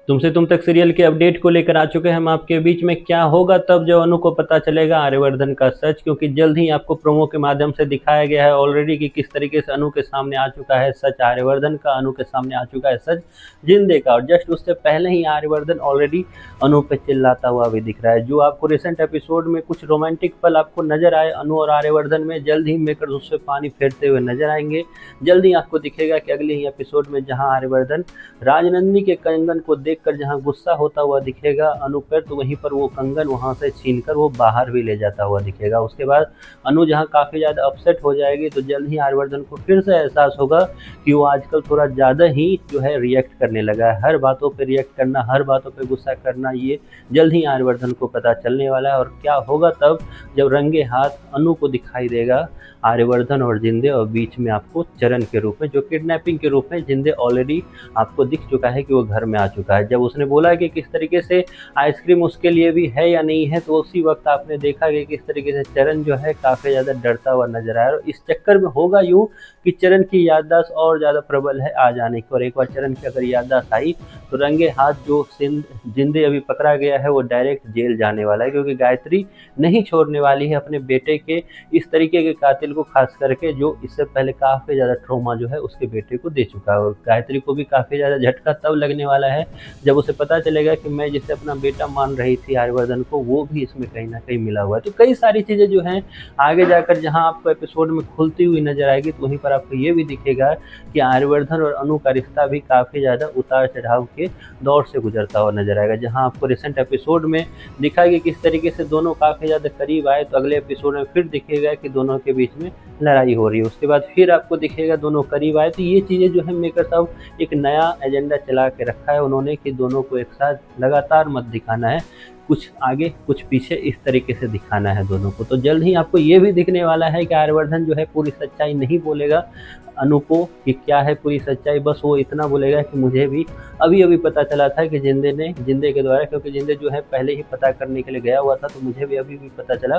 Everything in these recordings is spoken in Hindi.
तुमसे तुम तक सीरियल के अपडेट को लेकर आ चुके हैं हम आपके बीच में। क्या होगा तब जब अनु को पता चलेगा आर्यवर्धन का सच, क्योंकि जल्द ही आपको प्रोमो के माध्यम से दिखाया गया है ऑलरेडी कि किस तरीके से अनु के सामने आ चुका है सच आर्यवर्धन का, अनु के सामने आ चुका है सच जिंदे का। और जस्ट उससे पहले ही आर्यवर्धन ऑलरेडी अनु पे चिल्लाता हुआ भी दिख रहा है। जो आपको रिसेंट एपिसोड में कुछ रोमांटिक पल आपको नजर आए अनु और आर्यवर्धन में, जल्द ही मेकर्स उससे पानी फेरते हुए नजर आएंगे। जल्द ही आपको दिखेगा कि अगले ही एपिसोड में जहां आर्यवर्धन राजनंदिनी के कंगन को देखकर जहां गुस्सा होता हुआ दिखेगा अनु पर, तो वहीं पर वो कंगन वहां से छीनकर वो बाहर भी ले जाता हुआ दिखेगा। उसके बाद अनु जहां काफी ज्यादा अपसेट हो जाएगी, तो जल्द ही आर्यवर्धन को फिर से एहसास होगा कि वो आजकल थोड़ा ज्यादा ही जो है रिएक्ट करने लगा है। हर बातों पे रिएक्ट करना, हर बातों पे गुस्सा करना, ये जल्द ही आर्यवर्धन को पता चलने वाला है। और क्या होगा तब जब रंगे हाथ अनु को दिखाई देगा आर्यवर्धन और जिंदे, और बीच में आपको चरण के रूप में, जो किडनैपिंग के रूप में जिंदे ऑलरेडी आपको दिख चुका है कि वो घर में आ चुका है। जब उसने बोला कि किस तरीके से आइसक्रीम उसके लिए भी है या नहीं है, तो उसी वक्त आपने देखा कि किस तरीके से चरण जो है काफ़ी ज़्यादा डरता हुआ नजर आया। और इस चक्कर में होगा यूँ कि चरण की याददाश्त और ज़्यादा प्रबल है आ जाने की, और एक बार चरण की अगर याददाश्त आई तो रंगे हाथ जो जिंदे अभी पकड़ा गया है वो डायरेक्ट जेल जाने वाला है, क्योंकि गायत्री नहीं छोड़ने वाली है अपने बेटे के इस तरीके के कातिल को, खास करके जो इससे पहले काफ़ी ज़्यादा ट्रॉमा जो है उसके बेटे को दे चुका है। और गायत्री को भी काफ़ी ज़्यादा झटका तब लगने वाला है जब उसे पता चलेगा कि मैं जिसे अपना बेटा मान रही थी आर्यवर्धन को, वो भी इसमें कहीं ना कहीं मिला हुआ है। तो कई सारी चीज़ें जो हैं आगे जाकर जहां आपको एपिसोड में खुलती हुई नजर आएगी, तो वहीं पर आपको ये भी दिखेगा कि आर्यवर्धन और अनु का रिश्ता भी काफ़ी ज़्यादा उतार चढ़ाव के दौर से गुजरता हुआ नजर आएगा। जहां आपको रिसेंट एपिसोड में दिखाया कि किस तरीके से दोनों काफ़ी ज़्यादा करीब आए, तो अगले एपिसोड में फिर दिखेगा कि दोनों के बीच में लड़ाई हो रही है। उसके बाद फिर आपको दिखेगा दोनों करीब आए। तो ये चीज़ें जो है मेकर साहब एक नया एजेंडा चला के रखा है उन्होंने कि दोनों को एक साथ लगातार मत दिखाना है, कुछ आगे कुछ पीछे इस तरीके से दिखाना है दोनों को। तो जल्द ही आपको ये भी दिखने वाला है कि आर्यवर्धन जो है पूरी सच्चाई नहीं बोलेगा अनु को कि क्या है पूरी सच्चाई, बस वो इतना बोलेगा कि मुझे भी अभी अभी पता चला था कि जिंदे के द्वारा, क्योंकि जिंदे जो है पहले ही पता करने के लिए गया हुआ था, तो मुझे भी अभी भी पता चला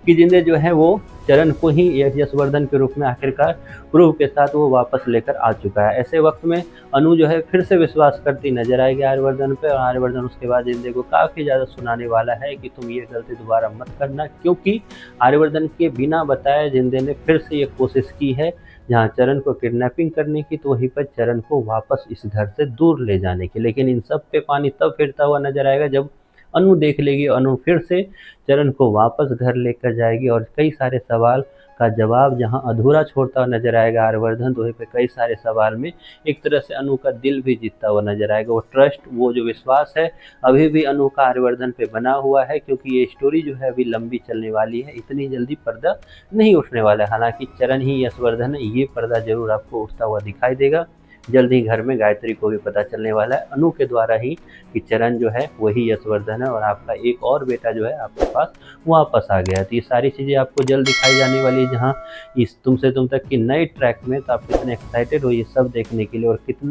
कि जिंदे जो है वो चरण को ही यशवर्धन के रूप में आखिरकार प्रूफ के साथ वो वापस लेकर आ चुका है। ऐसे वक्त में अनु जो है फिर से विश्वास करती नजर आएगी आर्यवर्धन पे, और आर्यवर्धन उसके बाद जिंदे को काफ़ी ज़्यादा सुनाने वाला है कि तुम ये गलती दोबारा मत करना, क्योंकि आर्यवर्धन के बिना बताए जिंदे ने फिर से ये कोशिश की है जहाँ चरण को किडनैपिंग करने की, तो वहीं पर चरण को वापस इस घर से दूर ले जाने की। लेकिन इन सब पे पानी तब फिरता हुआ नजर आएगा जब अनु देख लेगी, अनु फिर से चरण को वापस घर लेकर जाएगी, और कई सारे सवाल का जवाब जहां अधूरा छोड़ता हुआ नजर आएगा आर्यवर्धन, तो वहीं पे कई सारे सवाल में एक तरह से अनु का दिल भी जीतता हुआ नजर आएगा। वो ट्रस्ट, वो जो विश्वास है अभी भी अनु का आर्यवर्धन पे बना हुआ है, क्योंकि ये स्टोरी जो है अभी लंबी चलने वाली है, इतनी जल्दी पर्दा नहीं उठने वाला है। हालांकि चरण ही यशवर्धन है, ये पर्दा जरूर आपको उठता हुआ दिखाई देगा। जल्द ही घर में गायत्री को भी पता चलने वाला है अनु के द्वारा ही कि चरण जो है वही यशवर्धन है, और आपका एक और बेटा जो है आपके पास वापस आ गया है। तो ये सारी चीज़ें आपको जल्द दिखाई जाने वाली है जहाँ इस तुमसे तुम तक की नए ट्रैक में। तो आप कितने एक्साइटेड हो ये सब देखने के लिए, और कितना